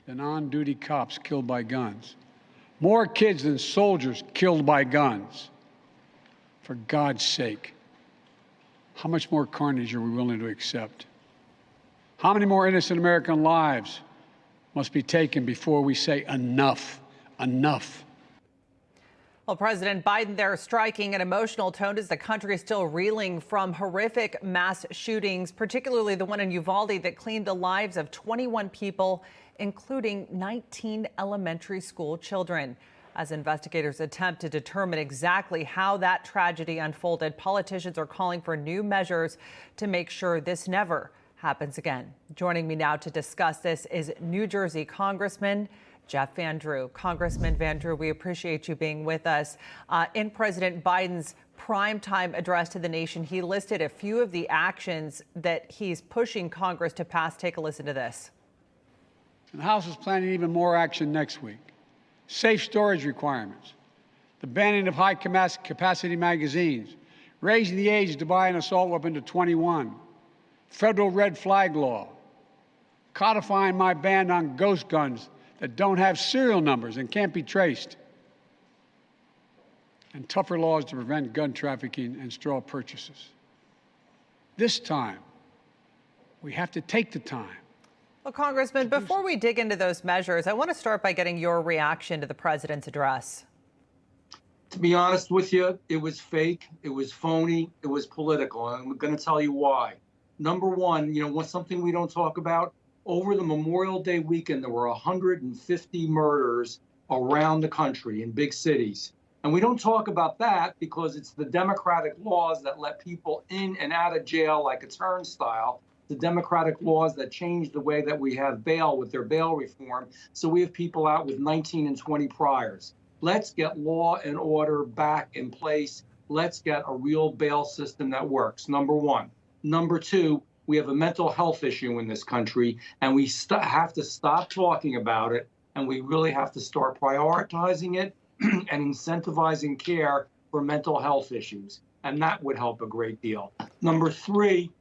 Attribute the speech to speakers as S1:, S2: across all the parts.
S1: than on-duty cops killed by guns. More kids than soldiers killed by guns. For God's sake, how much more carnage are we willing to accept? How many more innocent American lives must be taken before we say enough, enough?
S2: Well, President Biden there striking an emotional tone as the country is still reeling from horrific mass shootings, particularly the one in Uvalde that claimed the lives of 21 people, including 19 elementary school children. As investigators attempt to determine exactly how that tragedy unfolded, politicians are calling for new measures to make sure this never happens again. Joining me now to discuss this is New Jersey Congressman Jeff Van Drew. Congressman Van Drew, we appreciate you being with us. In President Biden's primetime address to the nation, he listed a few of the actions that he's pushing Congress to pass. Take a listen to this.
S1: The House is planning even more action next week. Safe storage requirements, the banning of high-capacity magazines, raising the age to buy an assault weapon to 21, federal red flag law, codifying my ban on ghost guns that don't have serial numbers and can't be traced, and tougher laws to prevent gun trafficking and straw purchases. This time, we have to take the time.
S2: Well, Congressman, before we dig into those measures, I want to start by getting your reaction to the president's address.
S3: To be honest with you, it was fake, it was phony, it was political, and I'm going to tell you why. Number one, what's something we don't talk about? Over the Memorial Day weekend, there were 150 murders around the country in big cities. And we don't talk about that because it's the democratic laws that let people in and out of jail like a turnstile, the democratic laws that change the way that we have bail with their bail reform. So we have people out with 19 and 20 priors. Let's get law and order back in place. Let's get a real bail system that works, number one. Number two, we have a mental health issue in this country, and we have to stop talking about it, and we really have to start prioritizing it and incentivizing care for mental health issues, and that would help a great deal. Number three,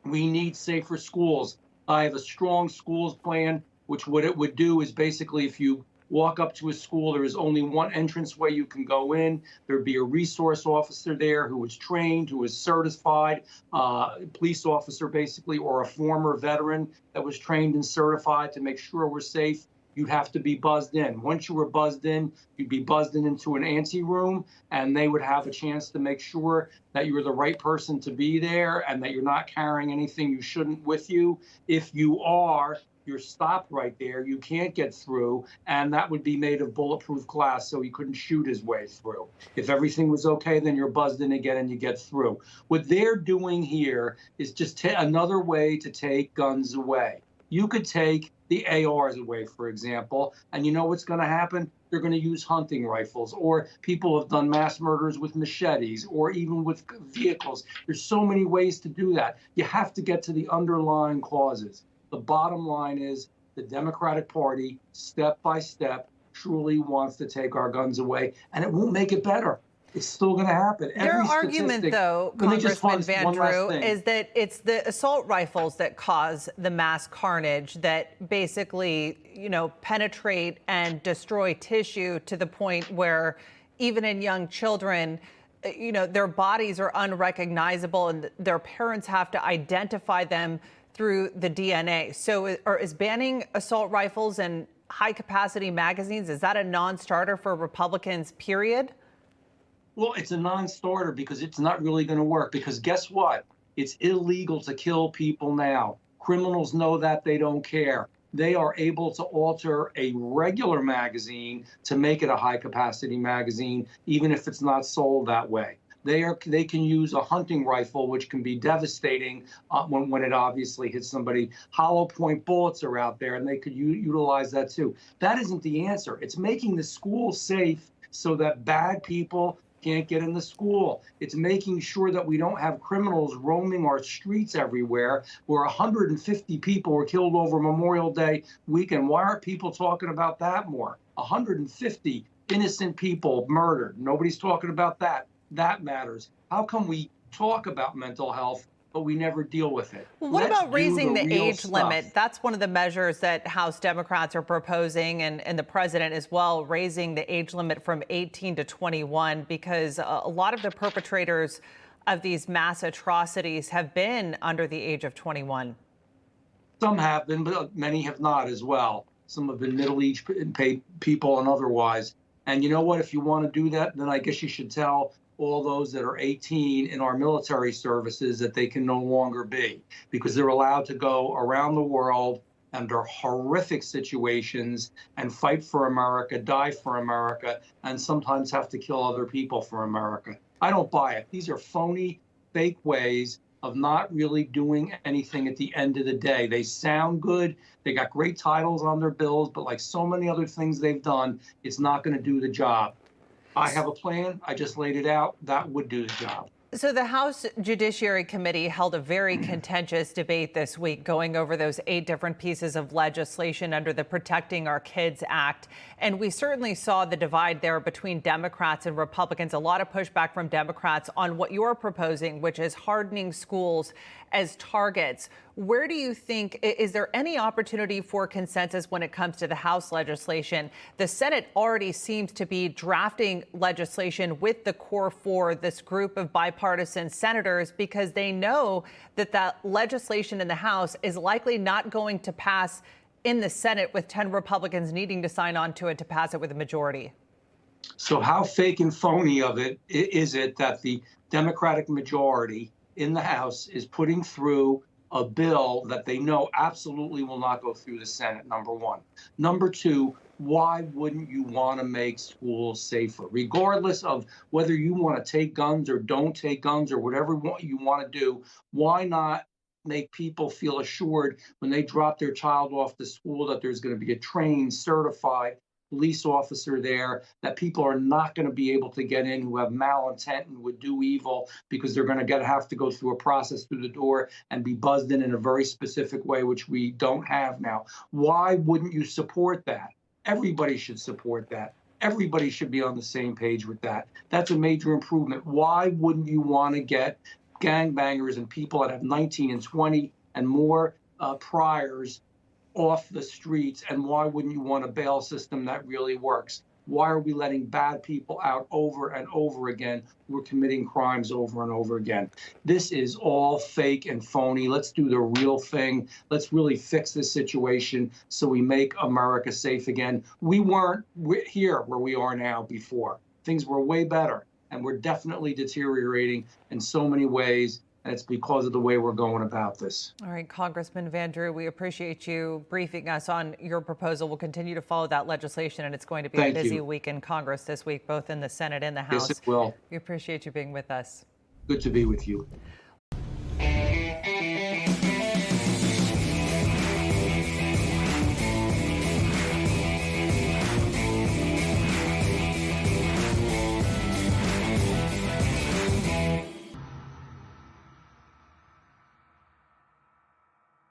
S3: we need safer schools. I have a strong schools plan, which what it would do is basically if you walk up to a school, there is only one entranceway you can go in. There'd be a resource officer there who is trained, who is certified, police officer basically, or a former veteran that was trained and certified to make sure we're safe. You'd have to be buzzed in. Once you were buzzed in, you'd be buzzed in into an ante room, and they would have a chance to make sure that you're the right person to be there and that you're not carrying anything you shouldn't with you. If you are, you're stopped right there. You can't get through, and that would be made of bulletproof glass so he couldn't shoot his way through. If everything was okay, then you're buzzed in again and you get through. What they're doing here is just another way to take guns away. You could take the ARs away, for example, and you know what's going to happen? They're going to use hunting rifles, or people have done mass murders with machetes, or even with vehicles. There's so many ways to do that. You have to get to the underlying causes. The bottom line is the Democratic Party, step by step, truly wants to take our guns away, and it won't make it better. It's still going to happen.
S2: Their argument, though, Congressman Van Drew, is that it's the assault rifles that cause the mass carnage that basically, penetrate and destroy tissue to the point where even in young children, their bodies are unrecognizable and their parents have to identify them through the DNA. So is banning assault rifles and high-capacity magazines, is that a non-starter for Republicans, period?
S3: Well, it's a non-starter because it's not really going to work. Because guess what? It's illegal to kill people now. Criminals know that. They don't care. They are able to alter a regular magazine to make it a high-capacity magazine, even if it's not sold that way. They can use a hunting rifle, which can be devastating when it obviously hits somebody. Hollow point bullets are out there, and they could utilize that too. That isn't the answer. It's making the school safe so that bad people can't get in the school. It's making sure that we don't have criminals roaming our streets everywhere, where 150 people were killed over Memorial Day weekend. Why aren't people talking about that more? 150 innocent people murdered. Nobody's talking about that. That matters. How come we talk about mental health, but we never deal with it.
S2: Well, what
S3: Let's
S2: about raising
S3: do
S2: the
S3: real
S2: age
S3: stuff.
S2: limit? That's one of the measures that House Democrats are proposing, and the president as well, raising the age limit from 18 to 21, because a lot of the perpetrators of these mass atrocities have been under the age of 21.
S3: Some have been, but many have not as well. Some have been middle-aged people and otherwise. And you know what? If you want to do that, then I guess you should tell all those that are 18 in our military services that they can no longer be, because they're allowed to go around the world under horrific situations and fight for America, die for America, and sometimes have to kill other people for America. I don't buy it. These are phony, fake ways of not really doing anything at the end of the day. They sound good. They got great titles on their bills, but like so many other things they've done, it's not going to do the job. I have a plan. I just laid it out. That would do the job.
S2: So the House Judiciary Committee held a very contentious debate this week, going over those 8 different pieces of legislation under the Protecting Our Kids Act. And we certainly saw the divide there between Democrats and Republicans. A lot of pushback from Democrats on what you're proposing, which is hardening schools as targets. Where do you think, is there any opportunity for consensus when it comes to the House legislation? The Senate already seems to be drafting legislation with the core 4, this group of bipartisan senators, because they know that that legislation in the House is likely not going to pass in the Senate, with 10 Republicans needing to sign on to it to pass it with a majority.
S3: So how fake and phony of it is it that the Democratic majority in the House is putting through a bill that they know absolutely will not go through the Senate, number one. Number two, why wouldn't you want to make schools safer? Regardless of whether you want to take guns or don't take guns or whatever you want to do, why not make people feel assured when they drop their child off to school that there's going to be a trained, certified police officer there, that people are not going to be able to get in who have malintent and would do evil, because they're going to have to go through a process through the door and be buzzed in a very specific way, which we don't have now. Why wouldn't you support that? Everybody should support that. Everybody should be on the same page with that. That's a major improvement. Why wouldn't you want to get gangbangers and people that have 19 and 20 and more priors off the streets? And why wouldn't you want a bail system that really works? Why are we letting bad people out over and over again? We're committing crimes over and over again. This is all fake and phony. Let's do the real thing. Let's really fix this situation so we make America safe again. We weren't here where we are now before. Things were way better, and we're definitely deteriorating in so many ways. And it's because of the way we're going about this.
S2: All right, Congressman Van Drew, we appreciate you briefing us on your proposal. We'll continue to follow that legislation, and it's going to be a busy week in Congress this week, both in the Senate and the House.
S3: Yes, it will.
S2: We appreciate you being with us.
S3: Good to be with you.